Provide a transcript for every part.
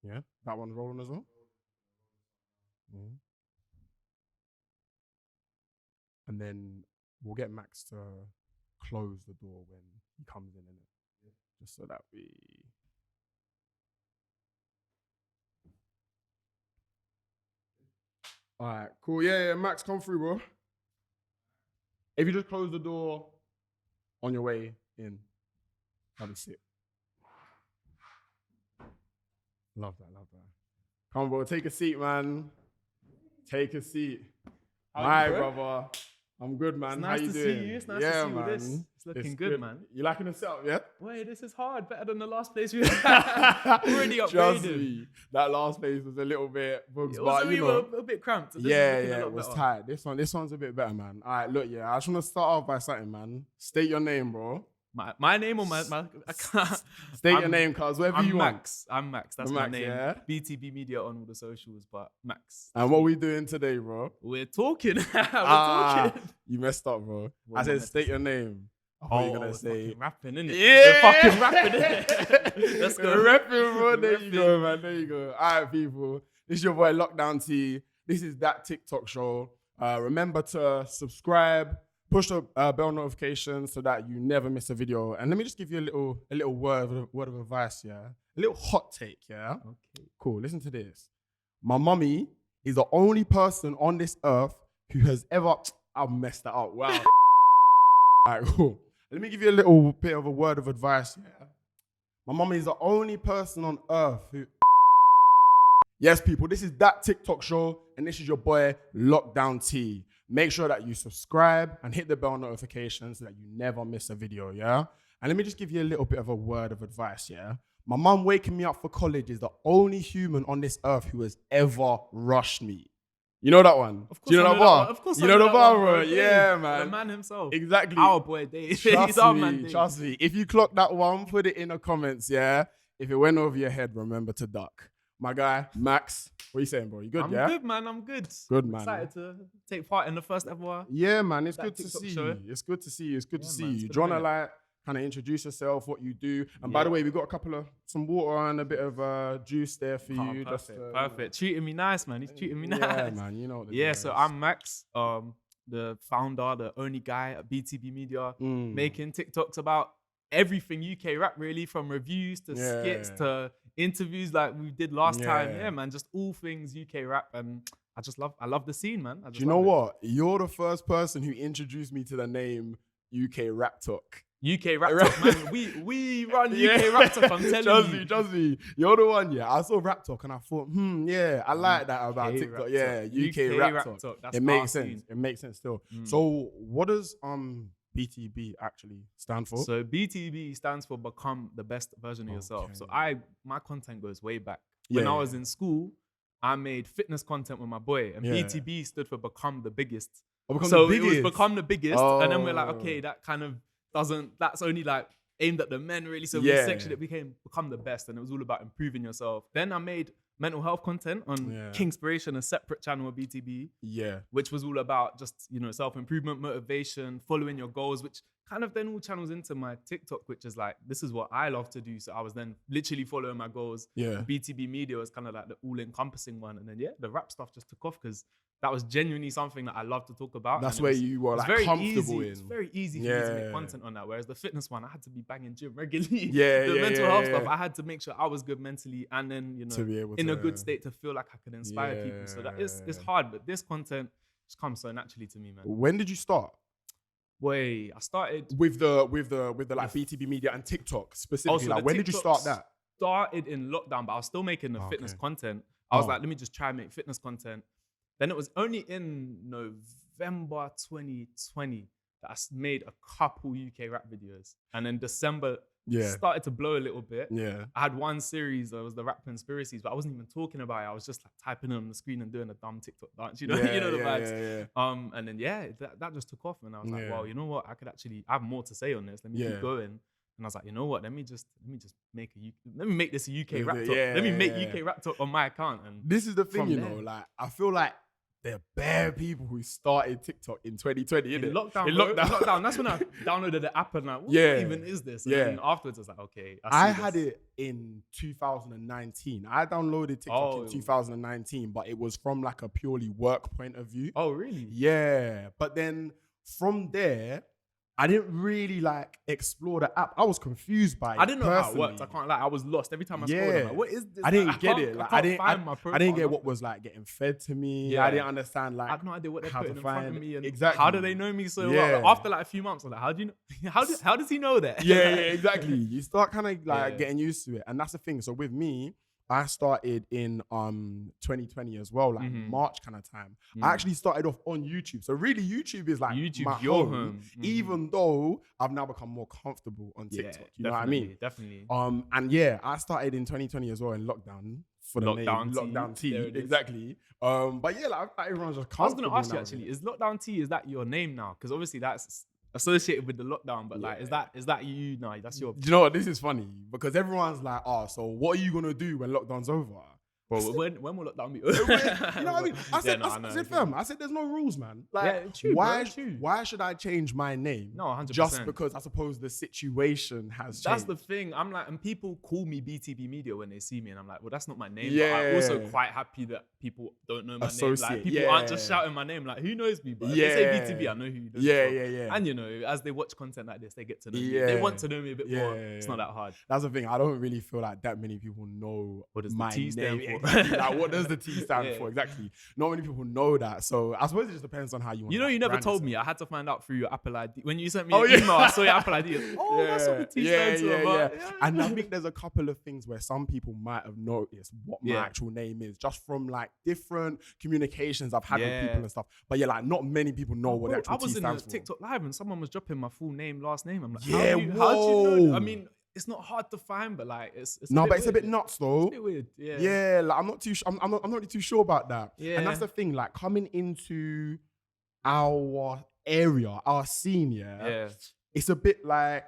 Yeah, that one's rolling as well. Mhm. And then we'll get Max to close the door when he comes in it, just so that we. All right, cool. Yeah, Max, come through, bro. If you just close the door on your way in, that'd be sick. Love that, love that. Come on, bro, take a seat, man. Take a seat. Hi, brother. I'm good, man. It's How nice you to doing? see you. It's nice to see all this. It's looking good, man. You liking the setup, yeah? Wait, this is hard. Better than the last place we already upgraded. Trust me, that last place was a little bit bugs, but we were a bit cramped. So it was tight. This one's a bit better, man. All right, look, I just want to start off by something, man. State your name, bro. My name or my account? State your name, cuz whatever you Max. I'm Max. That's my Max, name. yeah? BTB Media on all the socials, but Max. And what we doing today, bro? We're talking. We're talking. You messed up, bro. What I said am I state your name. I thought you were gonna say rapping, innit? Yeah, we're fucking rapping, innit? Let's go. Rapping, bro. There you go, man. There you go. All right, people. This is your boy lockdownT. This is that TikTok show. Remember to subscribe, push the bell notification so that you never miss a video. And let me just give you a little word of advice, yeah. A little hot take, yeah. Okay. Cool. Listen to this. My mummy is the only person on this earth who has ever. I've messed that up. Wow. All right, cool. Let me give you a little bit of a word of advice, yeah. My mummy is the only person on earth who. Yes, people, this is that TikTok show, and this is your boy lockdownT. Make sure that you subscribe and hit the bell notification so that you never miss a video, yeah? And let me just give you a little bit of a word of advice, yeah? My mum waking me up for college is the only human on this earth who has ever rushed me. You know that one? Of course, do you know that bar? Of course, you know the bar, bro. Dave, Yeah, man. The man himself. Exactly. Our boy Dave. Trust our me, man Dave. trust me. If you clock that one, put it in the comments, yeah? If it went over your head, remember to duck. My guy, Max, what are you saying, bro? You good, I'm yeah? good, man. I'm good. Good, man. Excited to take part in the first ever. Yeah, man. It's that good to TikTok see show. you. It's good to see you. It's good to see man, you. it's Do you been a want to like kind of introduce yourself, what you do? And by the way, we got a couple of some water and a bit of juice there for you. Perfect, Just, perfect. Treating me nice, man. He's treating me nice. Yeah, man. You know what Yeah, so I'm Max, the founder, the only guy at BTB Media, making TikToks about everything UK rap, really, from reviews to skits to interviews like we did last time. Yeah, man, just all things UK rap, and I love the scene, man. Do you know what? You're the first person who introduced me to the name UK Rap Talk. UK Rap Talk, man. We run UK Rap Talk, I'm telling you. Trust me. You're the one, yeah. I saw Rap Talk and I thought, yeah, I like that about TikTok. Yeah, UK Rap Talk. That's it makes sense. It makes sense still. So what does BTB actually stand for? So BTB stands for Become the Best Version of Yourself. So my content goes way back. When I was in school, I made fitness content with my boy, and BTB stood for Become the Biggest. It was Become the Biggest, and then we're like, okay, that kind of that's only like aimed at the men, really. So we sectioned it, became Become the Best, and it was all about improving yourself. Then I made mental health content on Kingspiration, a separate channel of BTB, which was all about just, self-improvement, motivation, following your goals, which kind of then all channels into my TikTok, which is like, this is what I love to do. So I was then literally following my goals. BTB Media was kind of like the all-encompassing one. And then, the rap stuff just took off because that was genuinely something that I love to talk about. That's where you were like comfortable in. It's very easy for me to make content on that. Whereas the fitness one, I had to be banging gym regularly. The mental health stuff, I had to make sure I was good mentally and then, to be able in a good state to feel like I could inspire people. So that it's hard, but this content just comes so naturally to me, man. When did you start? I started with the like BTB Media and TikTok specifically. Like, when did you start that? Started in lockdown, but I was still making the fitness content. I was like, let me just try and make fitness content. Then it was only in November 2020 that I made a couple UK rap videos, and then December started to blow a little bit. I had one series that was the Rap Conspiracies, but I wasn't even talking about it. I was just like typing it on the screen and doing a dumb TikTok dance, you know the vibes. And then that just took off, and I was like, well, you know what? I have more to say on this. Let me keep going. And I was like, you know what? Let me make this a UK rap talk. Let me make UK rap talk on my account. And this is the thing, like I feel like there are bare people who started TikTok in 2020, In innit? lockdown, In bro. lockdown. Lockdown. That's when I downloaded the app and like, what Yeah. even is this? And Yeah. then afterwards, I was like, okay, I see had this. it in 2019. I downloaded TikTok in 2019, but it was from like a purely work point of view. Oh, really? Yeah. But then from there, I didn't really like explore the app. I was confused by it. I didn't know how it personally. worked. I can't lie. I was lost every time I scrolled. I'm like, what is this? I didn't get it. Like, I didn't find my profile. I didn't get what was like getting fed to me. Yeah. I didn't understand like I had no idea what they're how to putting in front of find- me and exactly. how do they know me so Yeah. well. Like, after like a few months, I'm like, how do you know? How does he know that? yeah, exactly. You start kind of like Yeah. getting used to it. And that's the thing. So with me, I started in 2020 as well, like March kind of time. I actually started off on YouTube. So really YouTube is like my your home, even though I've now become more comfortable on TikTok. You know what I mean? Definitely. And yeah, I started in 2020 as well in lockdown for the name lockdownT. There it is. Exactly. But yeah, like everyone's just I was comfortable. gonna ask you now actually, with it. is lockdownT, is that your name now? Because obviously that's associated with the lockdown, but like, is that you now? That's your. Do you know what? This is funny because everyone's like, oh, so what are you gonna do when lockdown's over? Bro, when will lockdown be? You know what I mean? I said, Yeah, no, I said, fam, I said, there's no rules, man. Like, Yeah, true, why, bro, true. why should I change my name? No, 100%. Just because I suppose the situation has That's changed. the thing. I'm like, and people call me BTB Media when they see me, and I'm like, well, that's not my name. Yeah. But I'm also quite happy that people don't know my name. Associate, Like, people aren't just shouting my name. Like, who knows me? But if they say BTB, I know who you know. Yeah. And you know, as they watch content like this, they get to know me. Yeah. They want to know me a bit more. Yeah. It's not that hard. That's the thing. I don't really feel like that many people know What does the my T stand name. for? Exactly. Like, what does the T stand Yeah. for? Exactly. Not many people know that. So I suppose it just depends on how you want. You know, to you never brand told yourself. me. I had to find out through your Apple ID. When you sent me Oh, an yeah. email, I saw your Apple ID. Oh, that's what the T stands for. Yeah. But And I think there's a couple of things where some people might have noticed what my Yeah. actual name is just from like different communications I've had with Yeah. people and stuff. But yeah, like not many people know what the Bro, actual I was T in a stands for. TikTok live and someone was dropping my full name, last name. I'm like, Yeah, how do you know whoa. that? I mean, it's not hard to find, but like, it's No, but it's a weird. bit nuts though. It's a bit weird. Yeah. Yeah, like I'm not too. I'm not really too sure about that. Yeah. And that's the thing. Like coming into our area, our scene, Yeah. it's a bit like,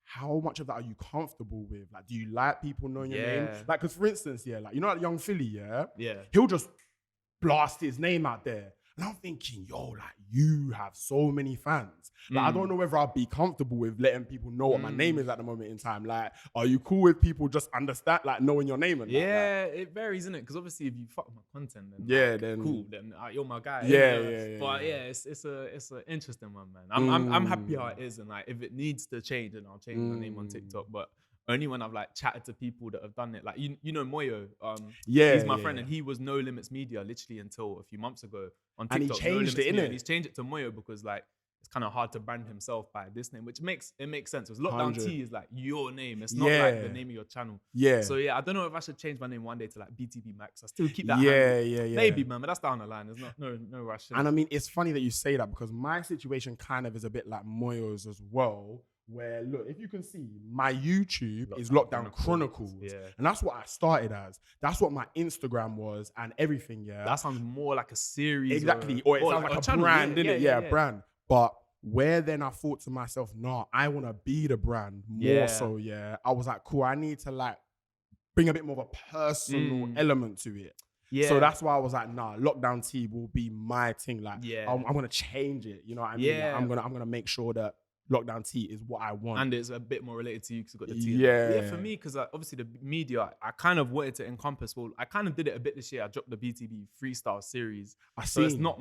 how much of that are you comfortable with? Like, do you like people knowing your name? Yeah. Like, because for instance, like you know, like Young Philly, Yeah. he'll just blast his name out there. And I'm thinking, yo, like you have so many fans. Like, I don't know whether I'll be comfortable with letting people know what my name is at the moment in time. Like, are you cool with people just understand, like knowing your name and that? Yeah, it varies, innit? Because obviously, if you fuck with my content, then Yeah, like, then- cool, then you're my guy. Yeah, innit? yeah. But yeah, it's an interesting one, man. I'm happy how it is, and like if it needs to change, then I'll change my name on TikTok. But only when I've like chatted to people that have done it. Like you know Moyo, he's my friend, and he was No Limits Media literally until a few months ago on TikTok. And he changed it, innit? And he's changed it to Moyo because like it's kind of hard to brand himself by this name, which makes sense. Because lockdownT 100. is like your name. It's not like the Yeah. name of your channel. Yeah. So yeah, I don't know if I should change my name one day to like BTB Max. I still keep that. Yeah, handle. yeah. Maybe, man, but that's down the line. There's no rush. And I mean, it's funny that you say that because my situation kind of is a bit like Moyo's as well. Where look, if you can see, my YouTube is Lockdown Chronicles. Yeah. And that's what I started as. That's what my Instagram was and everything, yeah. That sounds more like a series. Exactly. Or it sounds like a channel. brand, Yeah, innit? Yeah, brand. But where then I thought to myself, nah, I want to be the brand more Yeah. so, yeah. I was like, cool, I need to like bring a bit more of a personal element to it. Yeah. So that's why I was like, nah, lockdownT will be my thing. Like, Yeah. I'm gonna change it. You know what I mean? Yeah. Like, I'm gonna make sure that lockdownT is what I want. And it's a bit more related to you because you've got the T. Yeah. Yeah, for me, because obviously the media, I kind of wanted to encompass. Well, I kind of did it a bit this year. I dropped the BTB freestyle series. So it's not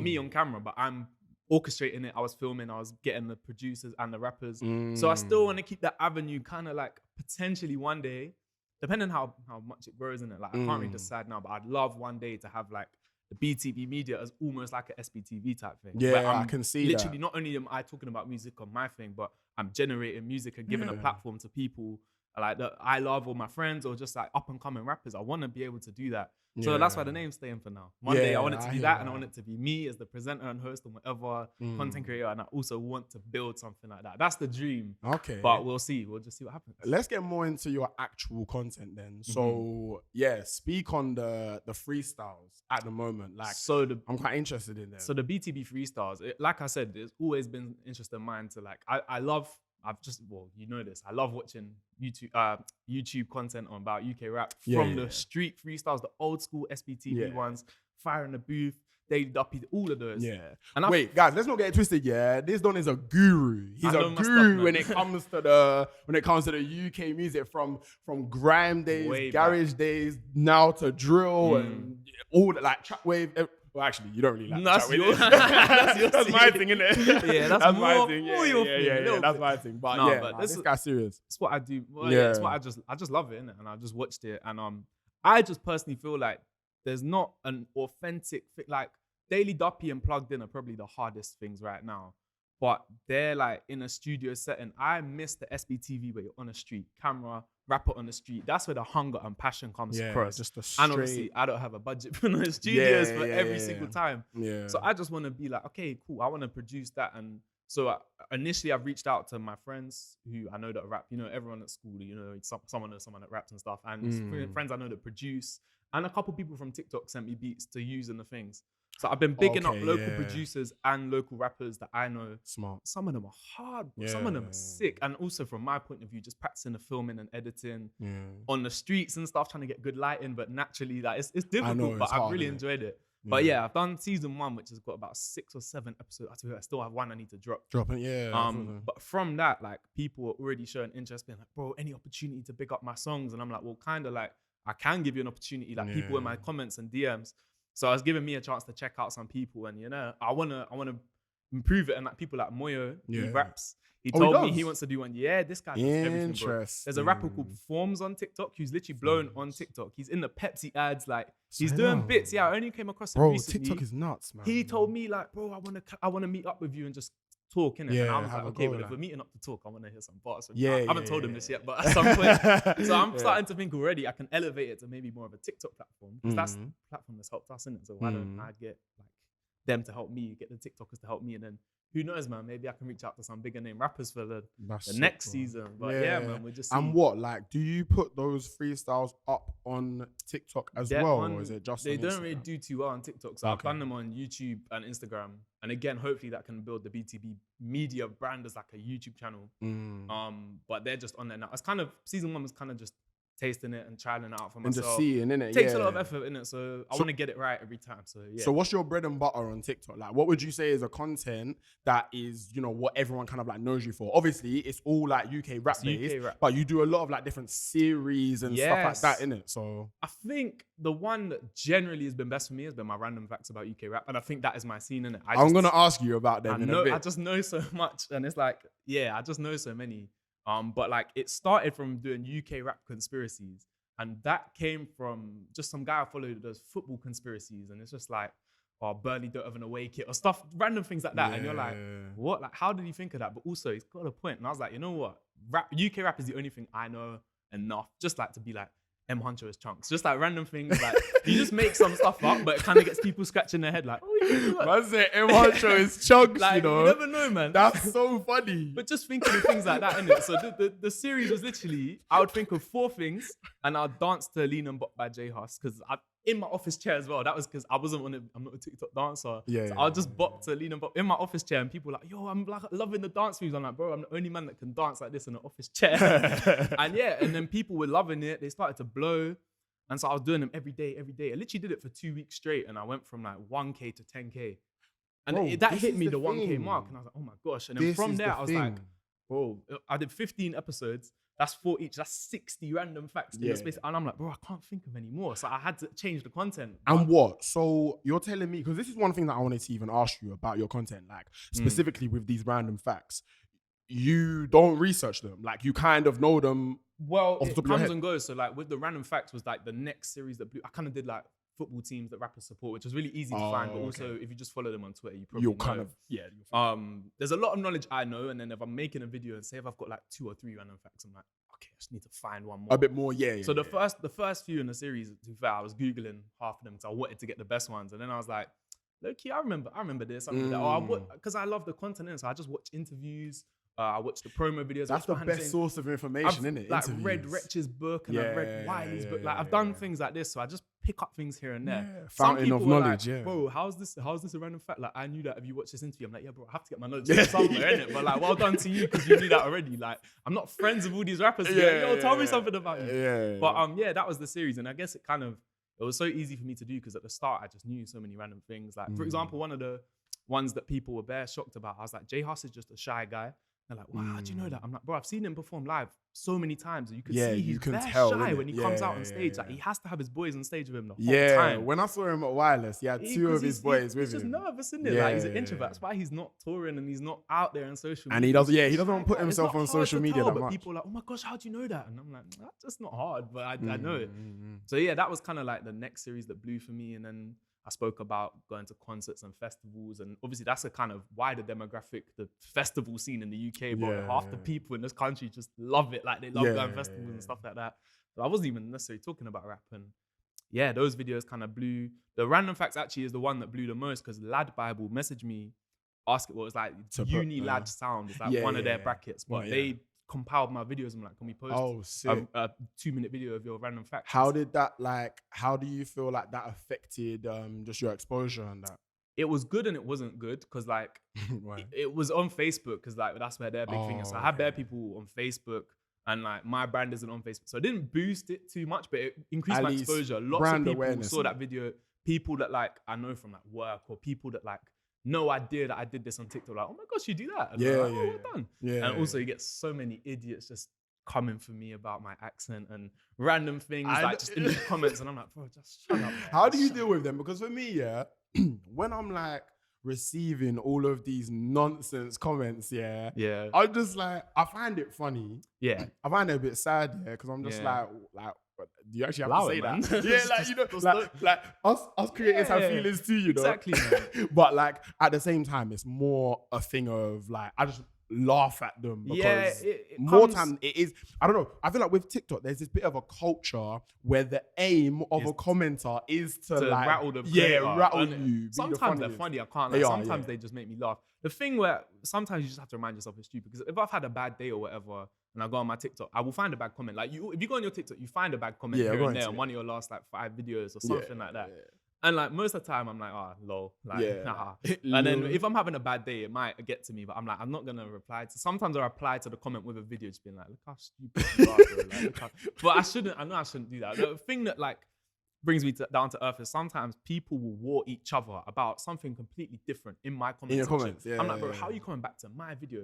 me on camera, but I'm orchestrating it. I was filming. I was getting the producers and the rappers. So I still want to keep that avenue kind of like potentially one day, depending how much it grows in it. Like I can't really decide now, but I'd love one day to have like the BTB Media as almost like a SBTV type thing. Yeah, where I can see literally, that. not only am I talking about music on my thing, but I'm generating music and giving a platform to people like that I love or my friends or just like up and coming rappers. I want to be able to do that. So that's why the name's staying for now. One day I want it to be that, and I want it to be me as the presenter and host and whatever content creator. And I also want to build something like that. That's the dream. Okay. But we'll see. We'll just see what happens. Let's get more into your actual content then. So yeah, speak on the freestyles at the moment. Like, So I'm quite interested in them. So the BTB freestyles, like I said, it's always been interest of mine to like, I love watching YouTube content about UK rap from the street freestyles, the old school SBTV ones, Fire in the Booth, Daily Duppy, all of those. Yeah. And wait, guys, let's not get it twisted. Yeah, this Don is a guru. He's a guru when it comes to the UK music, from grime days, garage days, now to drill and all that, like track wave. Well, actually, you don't really like that's track your, wave. that's my thing, innit? Yeah, that's my thing. Yeah, that's my thing. But but this guy's serious. It's what I do. Well, yeah, it's what I just love it, innit? And I just watched it, and I just personally feel like there's not an authentic thing. Like Daily Duppy and Plugged In are probably the hardest things right now, but they're like in a studio setting. I miss the SBTV where you're on a street, camera, rapper on the street. That's where the hunger and passion comes across. Just the straight... And obviously, I don't have a budget for the studios for every single time. Yeah. So I just want to be like, okay, cool. I want to produce that. And so initially, I've reached out to my friends who I know that rap. You know, everyone at school, you know, someone knows someone that raps and stuff. And friends I know that produce. And a couple people from TikTok sent me beats to use in the things. So I've been bigging up local producers and local rappers that I know. Smart. Some of them are hard, bro. Some of them are sick. And also from my point of view, just practicing the filming and editing on the streets and stuff, trying to get good lighting. But naturally, like it's difficult, but I've really enjoyed it. Yeah. But yeah, I've done season 1, which has got about 6 or 7 episodes. I still have one I need to drop. Drop it, yeah. But from that, like people are already showing interest, being like, bro, any opportunity to big up my songs? And I'm like, well, kind of like, I can give you an opportunity, like people in my comments and DMs. So I was giving me a chance to check out some people, and you know, I wanna improve it. And like people like Moyo, he raps. He told me he wants to do one. Yeah, this guy does everything, bro. There's a rapper called Forms on TikTok who's literally blown on TikTok. He's in the Pepsi ads, like he's doing bits. Yeah, I only came across him recently. TikTok is nuts, man. He told me like, bro, I wanna meet up with you and just talk, innit? Yeah, and I was like, okay, well, if we're meeting up to talk, I want to hear some bars. I haven't told him this yet, but at some point. So I'm starting to think already I can elevate it to maybe more of a TikTok platform, because that's the platform that's helped us, innit? So why don't I get like them to help me, get the TikTokers to help me, and then who knows, man, maybe I can reach out to some bigger name rappers for the next season. But yeah, man, we're just And what, like, do you put those freestyles up on TikTok as well? Or is it just They don't really do too well on TikTok. So I've done them on YouTube and Instagram. And again, hopefully that can build the BTB media brand as like a YouTube channel. But they're just on there now. It's kind of, season 1 was kind of just tasting it and trying it out for myself. And just seeing, innit? It takes a lot of effort, innit? So I want to get it right every time. So yeah. So what's your bread and butter on TikTok? Like, what would you say is a content that is, you know, what everyone kind of like knows you for? Obviously, it's all like UK rap based, but you do a lot of like different series and stuff like that, innit? So I think the one that generally has been best for me has been my random facts about UK rap, and I think that is my scene, innit? I'm gonna ask you about them in a bit. I just know so much, and it's like, yeah, I just know so many. But like it started from doing UK rap conspiracies. And that came from just some guy I followed who does football conspiracies. And it's just like, oh, Burnley don't have an away kit or stuff, random things like that. Yeah. And you're like, what? Like, how did he think of that? But also, he's got a point. And I was like, you know what? UK rap is the only thing I know enough. Just like to be like, HUNCHO is CHUNKZ. Just like random things. Like, you just make some stuff up, but it kind of gets people scratching their head like, oh, man said HUNCHO is CHUNKZ, like, you know? You never know, man. That's so funny. But just thinking of things like that, innit? So the series was literally, I would think of 4 things and I'd dance to Lean and Bop by J Hus, because in my office chair as well. That was because I'm not a TikTok dancer. So I'll just bop to Lean and Bop in my office chair, and people are like, yo, I'm like loving the dance moves. I'm like, bro, I'm the only man that can dance like this in an office chair. And then people were loving it. They started to blow. And so I was doing them every day. I literally did it for 2 weeks straight, and I went from like 1K to 10K. And that hit me the 1K mark, and I was like, oh my gosh. And then from there, I was like, bro, I did 15 episodes. That's 4 each. That's 60 random facts in the space. And I'm like, bro, I can't think of any more. So I had to change the content. And what? So you're telling me, because this is one thing that I wanted to even ask you about your content, like specifically with these random facts. You don't research them. Like, you kind of know them. Well, it comes and goes. So like with the random facts was like the next series that blew. I kind of did like football teams that rappers support, which was really easy to find. But also, if you just follow them on Twitter, you'll kind of there's a lot of knowledge I know, and then if I'm making a video and say if I've got like 2 or 3 random facts, I'm like, okay, I just need to find one more. A bit more, So the first few in the series, to be fair, I was googling half of them because I wanted to get the best ones, and then I was like, low key, I remember this. I remember that. Because I love the content, so I just watch interviews. I watched the promo videos. That's the best source of information, isn't it? Like read Wretch's book and I've read Wiley's book. Like I've done things like this, so I just pick up things here and there. Fountain of knowledge, like, bro, how's this a random fact? Like I knew that if you watch this interview, I'm like, yeah, bro, I have to get my knowledge from somewhere, innit? But like, well done to you because you knew that already. Like, I'm not friends with all these rappers. Yo, tell me something about you. But that was the series, and I guess it kind of it was so easy for me to do because at the start I just knew so many random things. Like for example, one of the ones that people were bare shocked about, I was like, J Hus is just a shy guy. They're like, wow, how do you know that? I'm like, bro, I've seen him perform live so many times. You can see he's bare shy when he comes out on stage. Like he has to have his boys on stage with him the whole time. When I saw him at Wireless, he had two of his boys with him. He's just nervous, isn't it? Like he's an introvert. That's why he's not touring and he's not out there on social media. And he doesn't want to put himself on social media that much. But people are like, oh my gosh, how do you know that? And I'm like, that's just not hard, but I know it. So yeah, that was kind of like the next series that blew for me. And then I spoke about going to concerts and festivals, and obviously that's a kind of wider demographic, the festival scene in the UK, but half the people in this country just love it. Like they love going to festivals and stuff like that. But I wasn't even necessarily talking about rap. And yeah, those videos kind of blew. The Random Facts actually is the one that blew the most because Lad Bible messaged me, asking what it was like uni lad sound. It's like one of their brackets, but they compiled my videos and like, can we post a 2-minute video of your Random Facts? How did that how do you feel like that affected just your exposure and that? It was good and it wasn't good because like it was on Facebook because like that's where their big thing is. So I have bare people on Facebook and like my brand isn't on Facebook. So it didn't boost it too much, but it increased my exposure. Lots of people saw that video. People that like I know from like work or people that like no idea that I did this on TikTok. Like, oh my gosh, you do that? And like, well done. And also you get so many idiots just coming for me about my accent and random things like just in the comments. And I'm like, bro, just shut up. How do you deal with them? Because for me, when I'm like receiving all of these nonsense comments, I'm just like, I find it funny. Yeah. I find it a bit sad, because I'm just like, do you actually have to say that? like us creators have feelings too, you know? Exactly, man. But like at the same time, it's more a thing of like, I just laugh at them because time it is, I don't know, I feel like with TikTok, there's this bit of a culture where the aim of a commenter is to like, rattle the creator. Rattle you. Sometimes they're funny, I can't lie. Sometimes they just make me laugh. The thing where sometimes you just have to remind yourself it's stupid, because if I've had a bad day or whatever, and I go on my TikTok, I will find a bad comment. Like if you go on your TikTok, you find a bad comment here and there on one of your last like 5 videos or something like that. And like most of the time, I'm like, lol. Like, nah. And then if I'm having a bad day, it might get to me, but I'm like, I'm not going to reply to. Sometimes I reply to the comment with a video just being like, look how stupid you are, bro. Like, but I know I shouldn't do that. The thing that like brings me down to earth is sometimes people will war each other about something completely different in my comments. I'm like, bro, how are you coming back to my video?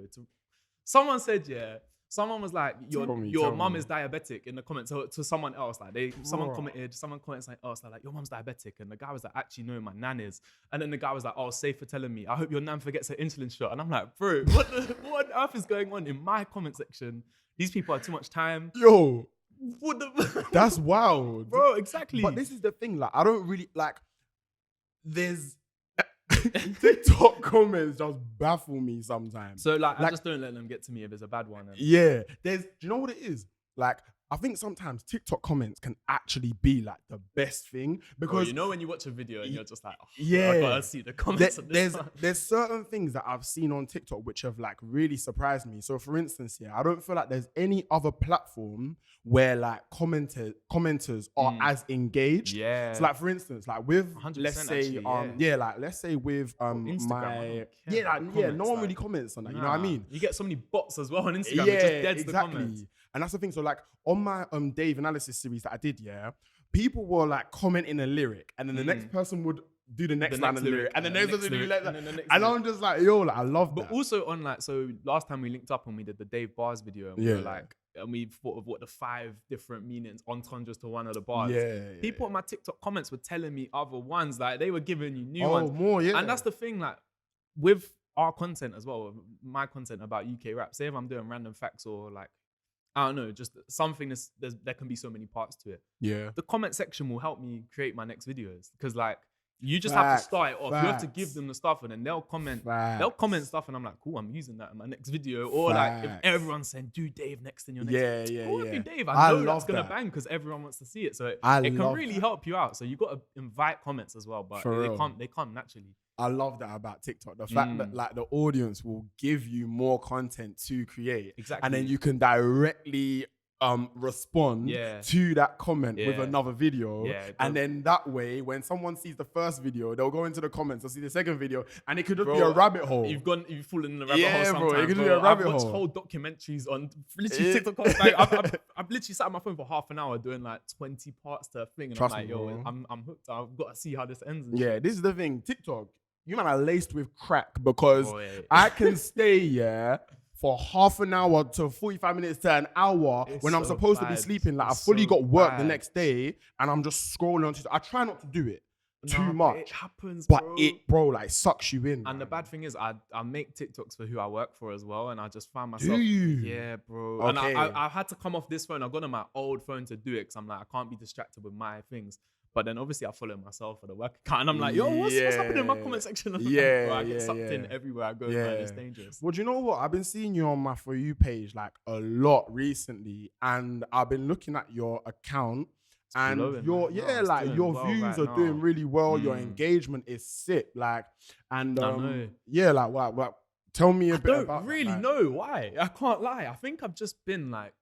Someone said, someone was like, your mum is diabetic in the comments to someone else. Like someone commented something else like your mum's diabetic, and the guy was like, actually no, my nan is. And then the guy was like, oh, safe for telling me. I hope your nan forgets her insulin shot. And I'm like, bro, what on earth is going on in my comment section? These people have too much time. Yo, that's wild, bro. Exactly. But this is the thing. Like, I don't really like. There's TikTok comments just baffle me sometimes. So like I just don't let them get to me if it's a bad one. Do you know what it is? Like, I think sometimes TikTok comments can actually be like the best thing, because you know when you watch a video and you're just like, I gotta see the comments. There's certain things that I've seen on TikTok which have like really surprised me. So for instance, I don't feel like there's any other platform where like commenters are as engaged. So like for instance, like with let's say with Instagram, no one really comments on that. You know what I mean? You get so many bots as well on Instagram. It just deads the comments. And that's the thing. So like on my Dave analysis series that I did, people were like commenting a lyric, and then the next person would do the next line of the lyric, and then the next person would do like that. And I'm just like, yo, like, I love that. But also on like, so last time we linked up and we did the Dave bars video, and we were like, and we thought of what the 5 different meanings, entendres to one of the bars. People on my TikTok comments were telling me other ones, like they were giving you new ones. More, And that's the thing, like with our content as well, my content about UK rap, say if I'm doing random facts or like, I don't know, just something there can be so many parts to it. The comment section will help me create my next videos, because like you just have to start it off. You have to give them the stuff, and then they'll comment stuff, and I'm like, cool, I'm using that in my next video. Or like if everyone's saying, do Dave next in your next video. Do Dave. I know that's gonna bang because everyone wants to see it. So it can really help you out. So you got to invite comments as well, but they come naturally. I love that about TikTok. The fact that like the audience will give you more content to create. Exactly. And then you can directly respond to that comment with another video, and then that way when someone sees the first video, they'll go into the comments, they'll see the second video, and it could just be a rabbit hole. You've fallen in the rabbit hole sometimes, bro. It could be a rabbit hole. I've watched whole documentaries on literally TikTok. Like, I've literally sat on my phone for half an hour doing like 20 parts to a thing, and Trust I'm like, me, yo, bro. I'm hooked. I've got to see how this ends. This is the thing. TikTok, you man are laced with crack, because I can stay for half an hour to 45 minutes to an hour when I'm supposed to be sleeping. Like, I fully got work the next day, and I'm just scrolling on TikTok. I try not to do it too much. It happens, but bro, like, sucks you in. And the bad thing is, I make TikToks for who I work for as well, and I just find myself. Do you? Yeah, bro. Okay. And I had to come off this phone. I got on my old phone to do it, because I'm like, I can't be distracted with my things. But then obviously I follow myself for the work account, and I'm like, yo, what's happening in my comment section? Bro, I get sucked in everywhere I go, man. It's dangerous. Well, do you know what? I've been seeing you on my For You page like a lot recently, and I've been looking at your account, and your views are doing really well. Your engagement is sick, like, and like, tell me a bit about. I don't really know why. I can't lie. I think I've just been like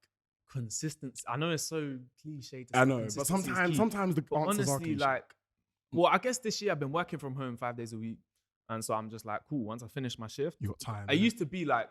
consistent. I know it's so cliche to say. I know, but sometimes the answers are cliche. Like, well, I guess this year I've been working from home 5 days a week, and so I'm just like, cool. Once I finish my shift, you got time. I used to be like,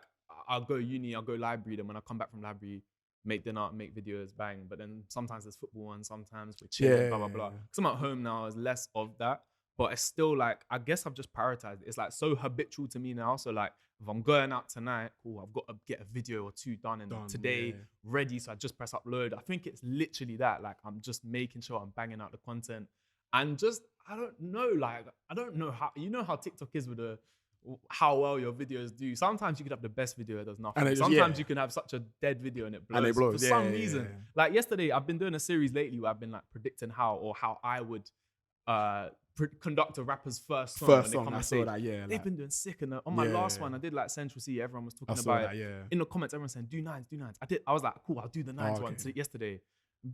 I'll go uni, I'll go library, then when I come back from library, make dinner, make videos, bang. But then sometimes there's football, and sometimes we're chilling, blah blah blah. Because I'm at home now, there's less of that. But it's still like, I guess I've just prioritized it. It's like so habitual to me now. So like, if I'm going out tonight, cool, I've got to get a video or two done today, ready. So I just press upload. I think it's literally that. Like, I'm just making sure I'm banging out the content. And just, I don't know how, you know how TikTok is with how well your videos do. Sometimes you could have the best video, it does nothing. Sometimes you can have such a dead video and it blows. And it blows. For some reason. Like yesterday, I've been doing a series lately where I've been like predicting how I would conduct a rapper's first song. I saw that, They've been doing sick. And on my last one, I did like Central C. Everyone was talking about it. In the comments, everyone saying, do nines. I was like, cool, I'll do the nines one. So yesterday,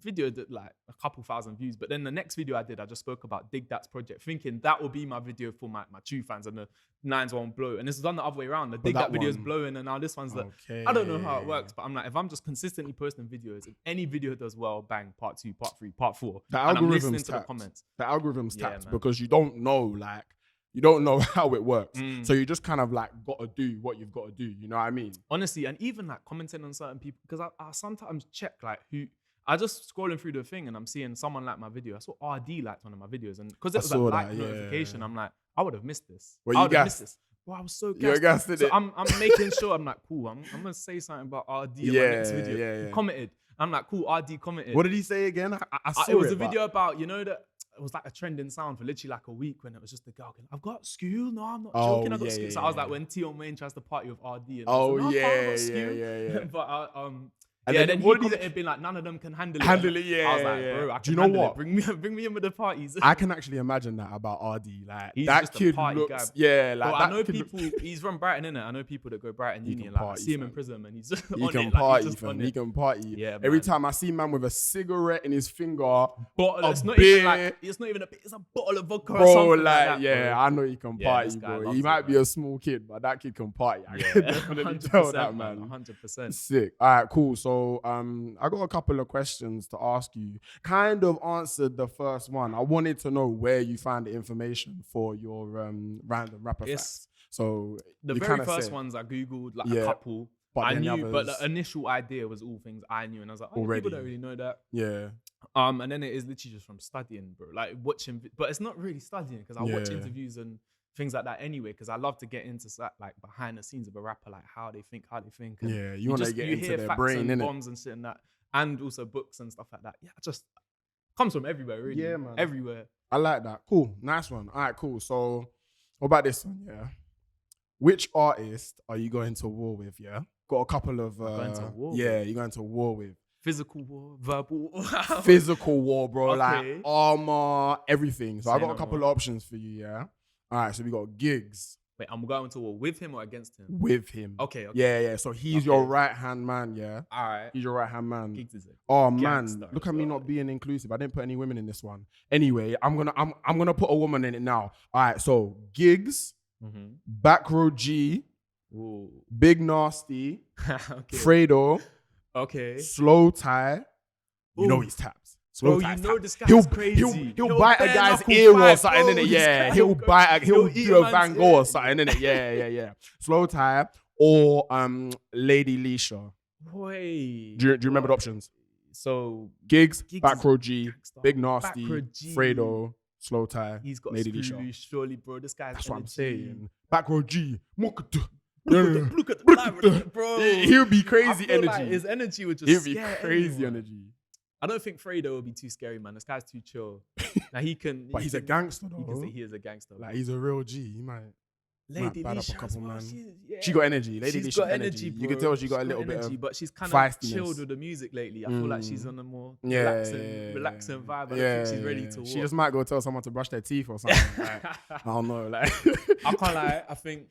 video did like a couple thousand views. But then the next video I did, I just spoke about Dig That's project, thinking that will be my video for my true fans, and the nines won't blow. And this is done the other way around. The Dig That video is blowing, and now this one's I don't know how it works, but I'm like, if I'm just consistently posting videos, if any video does well, bang, part 2, part 3, part 4. The and I'm listening algorithm's to the comments. The algorithm's tapped because you don't know how it works. So you just kind of like got to do what you've got to do. You know what I mean? Honestly, and even like commenting on certain people, because I sometimes check like who. I just scrolling through the thing and I'm seeing someone like my video. I saw RD liked one of my videos, and because it was a like notification, I'm like, I would have missed this. Well, I would have missed this. Bro, I was so gassed. You're gassed, so I'm making sure, I'm like, cool, I'm gonna say something about RD in my next video. He commented. I'm like, cool, RD commented. What did he say again? I saw it was a video about, you know, that it was like a trending sound for literally like a week, when it was just the girl going, I've got school. No, I'm not joking. I've got school. So I was like, when Tion Wayne tries to party with RD, and I was like, no, but and then he commented being like, none of them can handle it. I was like, bro, I can do you know what? Bring me in with the parties. I can actually imagine that about RD. Like, he's that just kid a party looks, guy. like, I know people. He's from Brighton, innit? I know people that go Brighton Uni, and like, I see him in prison, and he's just he can party, fam. He can party. Yeah, every time I see a man with a cigarette in his finger, it's not even like, it's not even it's a bottle of vodka or something like that, I know he can party, bro. He might be a small kid, but that kid can party. I can definitely tell that, man. 100%. Sick. All right, cool. So I got a couple of questions to ask you. Kind of answered the first one. I wanted to know where you found the information for your random rapper facts. So the very first ones I googled like a couple. But I knew, but the initial idea was all things I knew, and I was like, oh, people don't really know that. Yeah. And then it is literally just from studying, bro. Like watching, but it's not really studying, because I watch interviews and things like that anyway, because I love to get into like behind the scenes of a rapper, like how they think. And you want to get into their brain, innit? Bombs and shit and that, and also books and stuff like that. Yeah, just comes from everywhere, really. Yeah, man. Everywhere. I like that. Cool. Nice one. All right, cool. So what about this one? Yeah. Which artist are you going to war with? Yeah. Got a couple of going to war you're going to war with. Physical war, verbal war. Physical war, bro. Like armor, everything. So I got a couple of options for you, yeah. All right, so we got Gigs. Wait, I'm going to war with him or against him? With him. Okay. Yeah. So he's your right-hand man, yeah? All right. He's your right-hand man. Gigs is it? Oh, man. Look at me not being inclusive. I didn't put any women in this one. Anyway, I'm gonna put a woman in it now. All right, so Gigs, Back Row G, ooh. Big Nasty, Fredo, Okay. Slow tie. You know Ooh. he's taps. Slow Bro, tie. you know this guy's crazy. He'll bite a bare guy's knuckle ear or fight, something bro. in it. This Yeah. guy He'll will go- bite. He'll eat do a man's Van Gogh ear. or something in it. Yeah. Slow tie or Lady Leisha. Boy. Do you remember the options? So Gigs, Giggs Back is Row G, gangster. Big Back Nasty, Row G. Fredo, Slow tie, He's got Lady a screw Leisha. loose, surely, bro. This guy's That's what I'm energy. saying. Back Row G. Look at the live, bro. He'll be I crazy feel energy. like his energy would just He'll be scare crazy anyone. energy. I don't think Fredo will be too scary, man. This guy's too chill. Now he can. But he's a gangster though. He can say he is a gangster. Like he's a real G. He might Lady bad up a Leisha as couple, well. man. She got energy. Lady She's Leisha got energy. bro. You can tell she got a She's little bit energy, of but she's kind of feistiness. chilled with the music lately. I feel like she's on a more relaxing vibe. I don't think she's ready to walk. She just might go tell someone to brush their teeth or something. Like, I don't know. Like I can't lie. I think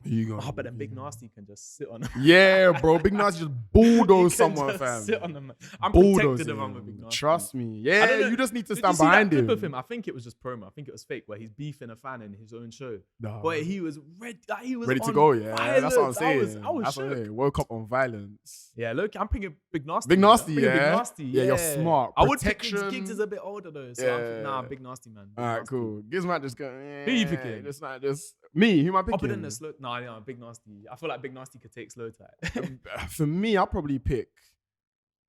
you go. I bet them Big Nasty can just sit on them. Yeah, bro. Big Nasty just bulldoze He can someone, just fam. sit on them. I'm Bulldoze protected if him. I'm a Big Nasty. Trust me. I don't Yeah, know. you just need to Did stand you see that behind clip him. of him? I think it was just promo. I think it was fake where he's beefing a fan in his own show. Nah. But he was ready. Like, he was Ready to on go, yeah. violence. That's what I'm saying. I was That's what I'm shook. saying. Woke up on violence. Yeah, look, I'm picking Big Nasty. Big Nasty, I'm picking yeah? Big Nasty, Yeah, you're smart. I would pick Protection. Giggs is a bit older though, so Yeah. nah, Big Nasty, man. Big All right, Nasty. cool. Giz might just go. Who you picking? Just not just me. Who am I picking? Other than the slow, nah, Big Nasty. I feel like Big Nasty could take slow tie. For me, I'll probably pick.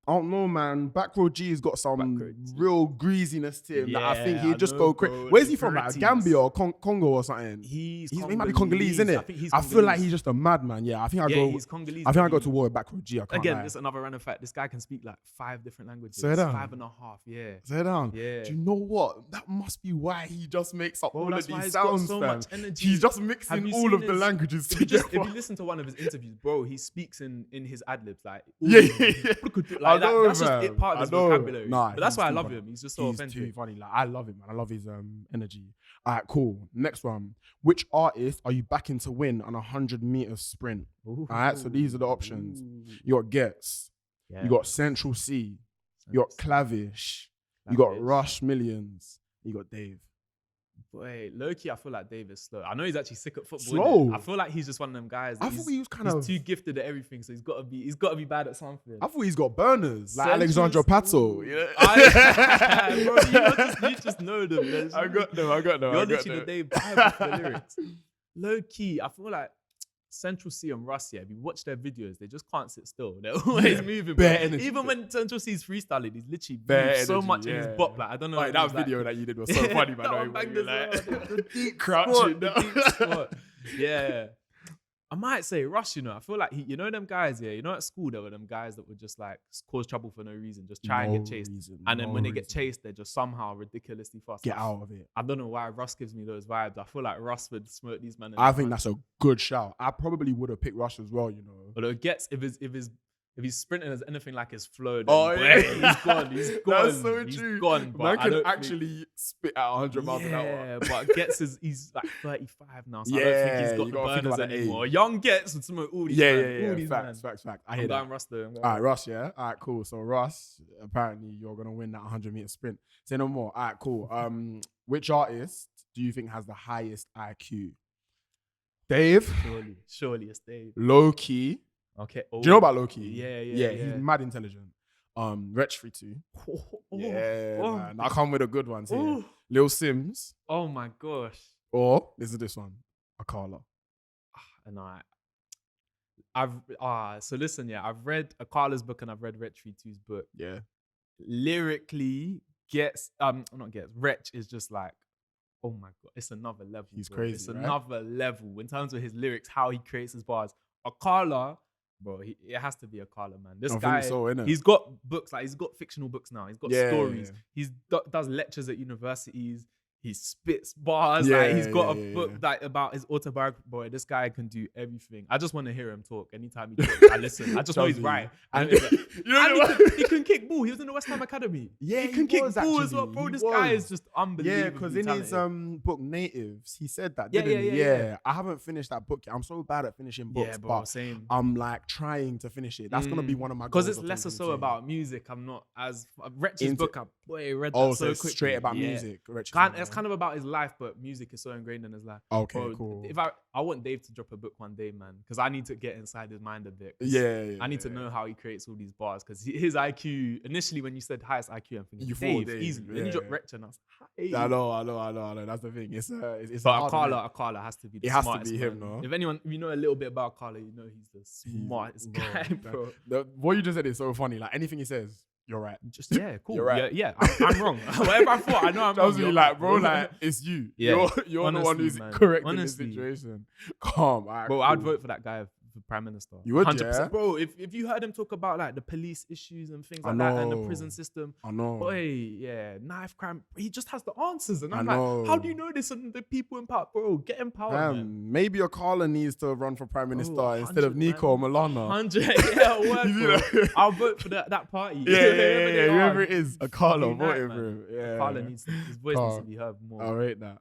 I don't know, man. Back Row G's got some Back Row G. real greasiness to him that I think Yeah, he'd I just know, go crazy. bro, Where's the he from? Like varieties. Gambia or Congo or something? He might be Congolese, isn't it? I feel like he's just a madman. Yeah, I think I go. He's Congolese. I think I go to war with Back Row G. I can't Again, lie. it's another random fact. This guy can speak like 5 different languages. Say that. 5.5, yeah. Say down. Yeah. Do you know what? That must be why he just makes up all that's of why these he's got sounds, so fam. much energy. He's just Have mixing you all seen of the his- languages If you together. listen to one of his interviews, bro, he speaks in his ad libs like Yeah. like I know, that's just it, part of his I know. vocabulary. Nah, but that's he's why I too love funny. him. He's just so He's authentic. too funny. Like I love him, man. I love his energy. All right, cool. Next one. Which artist are you backing to win on a 100-meter sprint? Ooh. All right, so these are the options. Ooh. You got Gets. Yeah. You got Central C. You got Clavish. You got Clavish. Rush Millions. You got Dave. Boy, low-key, I feel like Dave is slow. I know he's actually sick at football. Slow? innit? I feel like he's just one of them guys. I thought he was kind he's of. too gifted at everything, so he's got to be bad at something. I thought he's got burners like Central Alexandra C. Pato. You know? Bro, you just know them. Man. I got them. You're literally the Dave Bible for the lyrics. Low key, I feel like Central C and Russ, yeah, if you watch their videos, they just can't sit still. They're always moving. bare bro. energy. Even when Central C's freestyling, he's literally Bare moved so energy, much in his yeah. bop. Like, I don't know. Like, if that it's like- video that you did was so funny, man. That one When banged you were as well. like, The deep crouching squat, the down. deep squat. Yeah. I might say Rush, you know. I feel like you know them guys, yeah. You know at school there were them guys that would just like cause trouble for no reason, just try and No get chased. reason, And then no when they get reason. chased, they're just somehow ridiculously fast. Get out of it. I don't know why Russ gives me those vibes. I feel like Russ would smoke these men. in I the think front. that's a good shout. I probably would have picked Rush as well, you know. Although it gets if he's sprinting as anything like his flow, then Oh, boy, yeah. he's gone. He's gone. That's so he's true. gone. But Man I can don't actually spit at 100 miles an hour. Yeah, but Gets he's like 35 now, so I don't think Yeah, he's you got the gotta think burners about that anymore. age. Young Gets would smoke all these Yeah, men, yeah, all yeah. these Facts. I I'm hear going that. Russ though. All right, Russ, yeah? All right, cool. So, Russ, apparently you're going to win that 100-meter sprint. Say no more. All right, cool. Which artist do you think has the highest IQ? Dave? Surely it's Dave. Low-key. Okay. Do you know about Loki? Yeah. He's mad intelligent. Wretch Free too. Yeah, man. I come with a good one here. Oh. Lil Sims Oh my gosh. or this one, Akala. And so listen, yeah, I've read Akala's book and I've read Wretch 2's book. Yeah. Lyrically, Wretch is just like, oh my god, it's another level. He's bro. crazy, It's right? another level in terms of his lyrics, how he creates his bars. Akala, bro, it has to be Akala, man. This I guy, think so, innit? he's got books, like he's got fictional books now. He's got Yeah, stories. yeah. He's does lectures at universities. He spits bars. Yeah, like he's got yeah, a yeah, book yeah. like about his autobiography. Boy, this guy can do everything. I just want to hear him talk. Anytime he talks, I listen. I just know he's Trust me. right. And And, you know and he can kick ball. He was in the West Ham Academy. Yeah, he he can kick was ball as well, actually. bro. He This guy was. is just unbelievable. Yeah, because in his book Natives, he said that, Yeah, didn't he? yeah. I haven't finished that book yet. I'm so bad at finishing books, yeah, bro, but same. I'm like trying to finish it. That's gonna be one of my Because goals it's of less or so 2022. about music. I'm not as Wretch's Into- book. Boy, read that Oh, so so it's quickly. straight about Yeah. music. It's kind of about his life, but music is so ingrained in his life. Okay, Bro, cool. If I want Dave to drop a book one day, man, because I need to get inside his mind a bit. Yeah, I need to know how he creates all these bars, because his IQ, initially when you said highest IQ, I'm thinking You Dave, thought Dave, easily. Then yeah. you dropped Wretched, and I was like, hey. I know. That's the thing. It's But hard, innit? Akala has to be the It has to smartest, be him, man. no? If you know a little bit about Akala, you know he's the smartest guy, bro. What you just said is so funny. Like anything he says, you're right. Just cool. You're right. Yeah. I'm wrong. Whatever I thought, I know I'm wrong. Trust me, like, bro, like it's you. Yeah. You're Honestly, the one who's man. correct Honestly. in this situation. Calm. All right, Bro, cool. I'd vote for that guy for Prime Minister. You would, 100%. yeah? Bro, if you heard him talk about like the police issues and things I like that and the know. prison system, I know. boy, yeah, knife crime, he just has the answers. And I'm I like, how know. do you know this? And the people in power, bro, get in power, man. Maybe your Carla needs to run for Prime Minister instead of 100, Nico man. Malana. 100, yeah, word, You bro. know? I'll vote for that party. Yeah, whoever it is, a Carla, Unite, vote man. for him. Yeah. Carla his voice needs to be heard more. I rate that.